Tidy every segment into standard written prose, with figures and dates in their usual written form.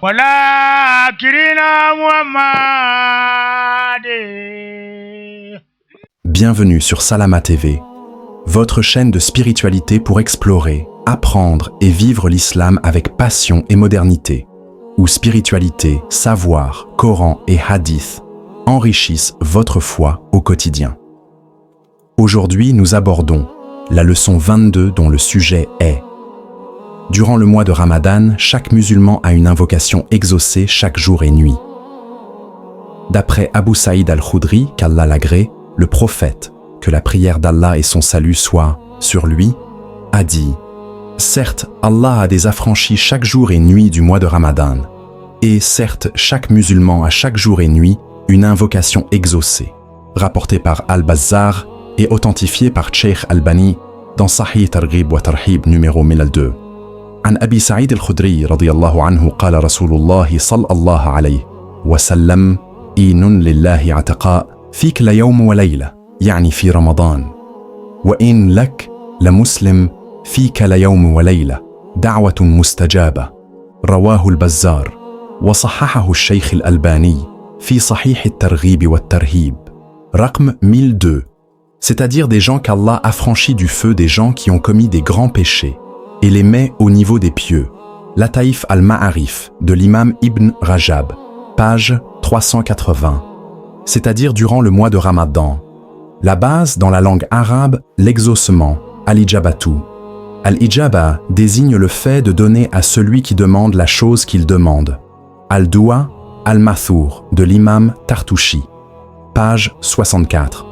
Wala kirina Muhammad. Bienvenue sur Salama TV, votre chaîne de spiritualité pour explorer, apprendre et vivre l'islam avec passion et modernité, où spiritualité, savoir, Coran et hadith enrichissent votre foi au quotidien. Aujourd'hui, nous abordons la leçon 22 dont le sujet est: durant le mois de Ramadan, chaque musulman a une invocation exaucée chaque jour et nuit. D'après Abu Saïd al-Khudri, qu'Allah l'agrée, le prophète, que la prière d'Allah et son salut soient sur lui, a dit: certes, Allah a des affranchis chaque jour et nuit du mois de Ramadan, et certes, chaque musulman a chaque jour et nuit une invocation exaucée, rapportée par Al-Bazzar et authentifiée par Cheikh Albani dans Sahih Targhib wa Tarhib numéro 1002. عن أبي سعيد الخدري رضي الله عنه قال رسول الله صلى الله عليه وسلم: إن لله عتقاء فيك ليوم وليلة، يعني في رمضان، وإن لك لمسلم فيك ليوم وليلة دعوة مستجابة. رواه البزار وصححه الشيخ الألباني في صحيح الترغيب والترهيب. رقم 1002, c'est-à-dire des gens qu'Allah affranchit du feu des gens qui ont commis des grands péchés et les met au niveau des pieux. Lataïf al-Ma'arif de l'imam Ibn Rajab, page 380, c'est-à-dire durant le mois de Ramadan. La base dans la langue arabe, l'exaucement, al-ijabatu. Al-ijaba désigne le fait de donner à celui qui demande la chose qu'il demande. Al-Dua, al-Mathour de l'imam Tartouchi, page 64.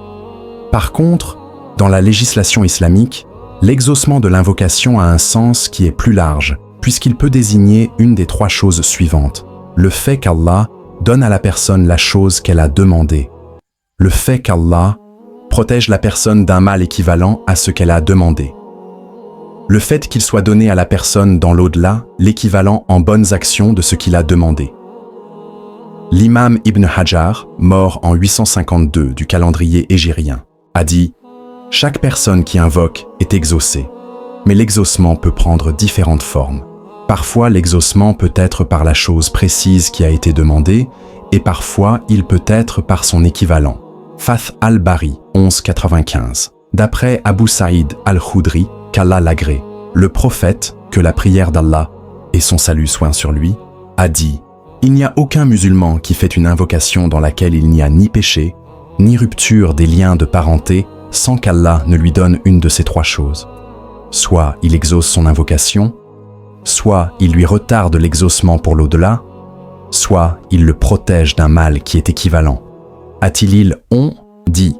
Par contre, dans la législation islamique, l'exaucement de l'invocation a un sens qui est plus large, puisqu'il peut désigner une des trois choses suivantes: le fait qu'Allah donne à la personne la chose qu'elle a demandée, le fait qu'Allah protège la personne d'un mal équivalent à ce qu'elle a demandé, le fait qu'il soit donné à la personne dans l'au-delà l'équivalent en bonnes actions de ce qu'il a demandé. L'imam Ibn Hajar, mort en 852 du calendrier hégirien, a dit: chaque personne qui invoque est exaucée, mais l'exaucement peut prendre différentes formes. Parfois, l'exaucement peut être par la chose précise qui a été demandée, et parfois, il peut être par son équivalent. Fath al-Bari, 1195. D'après Abu Saïd al-Khudri, qu'Allah l'agrée, le prophète, que la prière d'Allah et son salut soient sur lui, a dit: il n'y a aucun musulman qui fait une invocation dans laquelle il n'y a ni péché, ni rupture des liens de parenté, sans qu'Allah ne lui donne une de ces trois choses. Soit il exauce son invocation, soit il lui retarde l'exaucement pour l'au-delà, soit il le protège d'un mal qui est équivalent. At-Tilil on dit: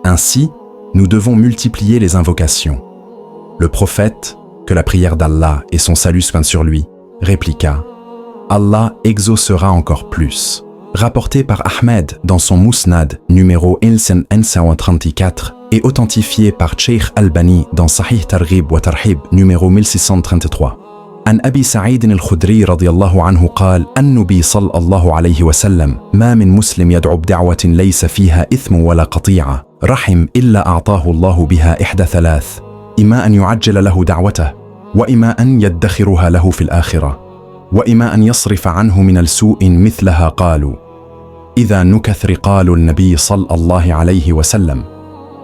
ainsi, nous devons multiplier les invocations. Le prophète, que la prière d'Allah et son salut soient sur lui, répliqua: Allah exaucera encore plus. Rapporté par Ahmed dans son Musnad numéro 1134 et authentifié par Cheikh Albani dans Sahih Targhib wa Tarhib numéro 1633. عن أبي سعيد الخدري رضي الله عنه قال: النبي صلى الله عليه وسلم: ما من مسلم يدعو بدعوة ليس فيها إثم ولا قطيعة رحم إلا أعطاه الله بها إحدى ثلاث: إما أن يعجل له دعوته، وإما أن يدخرها له في الآخرة، وإما أن يصرف عنه من السوء مثلها. قالوا: إذا نكث رقال النبي صلى الله عليه وسلم.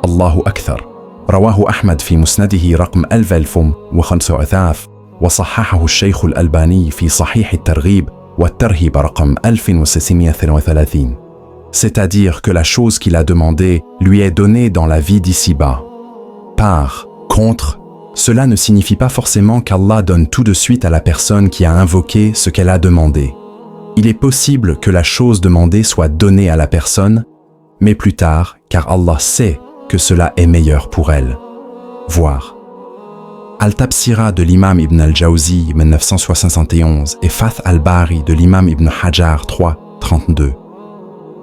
الله أكثر. رواه أحمد في مسنده رقم 1005 وصححه الشيخ الألباني في صحيح الترغيب والترهيب رقم 1632. C'est-à-dire que la chose qu'il a demandée lui est donnée dans la vie d'ici-bas. Par contre, cela ne signifie pas forcément qu'Allah donne tout de suite à la personne qui a invoqué ce qu'elle a demandé. Il est possible que la chose demandée soit donnée à la personne, mais plus tard, car Allah sait que cela est meilleur pour elle. Voir Al-Tabsira de l'imam Ibn al-Jawzi 1971 et Fath al-Bari de l'imam Ibn Hajar 332.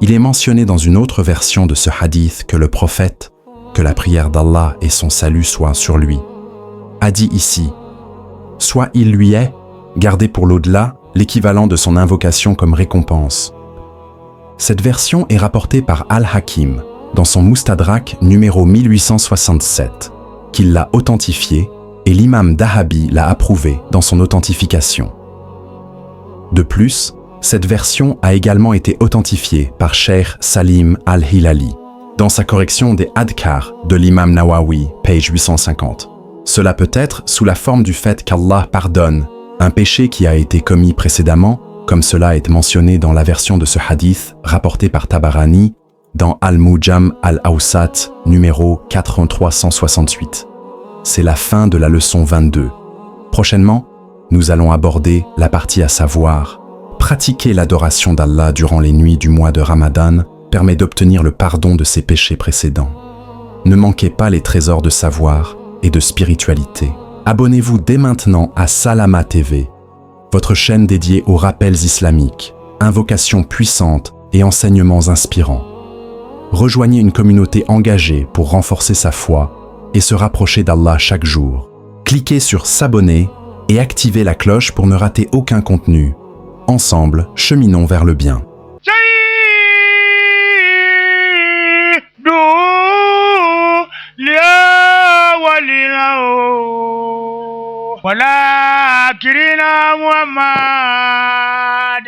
Il est mentionné dans une autre version de ce hadith que le prophète, que la prière d'Allah et son salut soient sur lui, a dit ici: soit il lui est gardé pour l'au-delà l'équivalent de son invocation comme récompense. Cette version est rapportée par Al-Hakim dans son Mustadrak numéro 1867, qu'il l'a authentifiée et l'imam Dahabi l'a approuvé dans son authentification. De plus, cette version a également été authentifiée par Cheikh Salim al-Hilali dans sa correction des Adkar de l'imam Nawawi, page 850. Cela peut être sous la forme du fait qu'Allah pardonne un péché qui a été commis précédemment, comme cela est mentionné dans la version de ce hadith rapporté par Tabarani dans Al-Mujam al-Awsat, numéro 4368. C'est la fin de la leçon 22. Prochainement, nous allons aborder la partie à savoir pratiquer l'adoration d'Allah durant les nuits du mois de Ramadan permet d'obtenir le pardon de ses péchés précédents. Ne manquez pas les trésors de savoir et de spiritualité. Abonnez-vous dès maintenant à Salama TV, votre chaîne dédiée aux rappels islamiques, invocations puissantes et enseignements inspirants. Rejoignez une communauté engagée pour renforcer sa foi et se rapprocher d'Allah chaque jour. Cliquez sur s'abonner et activez la cloche pour ne rater aucun contenu. Ensemble, cheminons vers le bien. ولا كرنا محمد